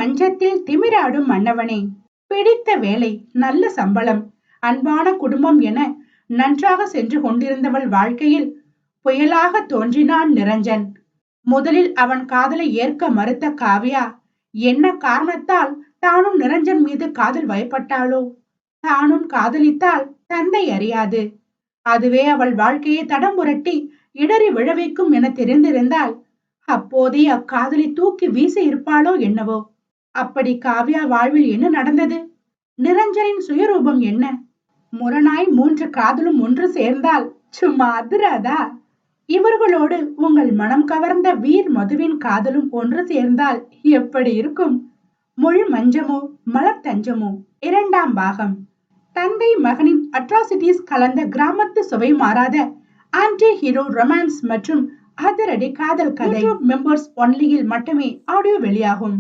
மஞ்சத்தில் திமிராடும் மன்னவனே, பிடித்த வேலை, நல்ல சம்பளம், அன்பான குடும்பம் என நன்றாக சென்று கொண்டிருந்தவள் வாழ்க்கையில் புயலாக தோன்றினான் நிரஞ்சன். முதலில் அவன் காதலை ஏற்க மறுத்த காவ்யா என்ன காரணத்தால் தானும் நிரஞ்சன் மீது காதல் வயப்பட்டாளோ, தானும் காதலித்தால் தந்தை அறியாது, அதுவே அவள் வாழ்க்கையை தடம் புரட்டி இடறி விழவைக்கும் என தெரிந்திருந்தால் அப்போதே அக்காதலை தூக்கி வீசி இருப்பாளோ என்னவோ. அப்படி காவ்யா வாழ்வில் என்ன நடந்தது? நிரஞ்சனின் சுயரூபம் என்ன? முரணாய் 3 காதலும் ஒன்று சேர்ந்தால் சும்மா அதிராதா? இவர்களோடு உங்கள் மனம் கவர்ந்த வீர் மதுவின் காதலும் ஒன்று சேர்ந்தால் எப்படி இருக்கும்? முள் மஞ்சமோ மலர் தஞ்சமோ 2ஆம் பாகம். தந்தை மகனின் அட்ராசிட்டிஸ் கலந்த கிராமத்து சுவை மாறாத ஆன்டி ஹீரோ ரொமான்ஸ் மற்றும் அதிரடி காதல் கதை மெம்பர்ஸ் ஒன்லியில் மட்டுமே ஆடியோ வெளியாகும்.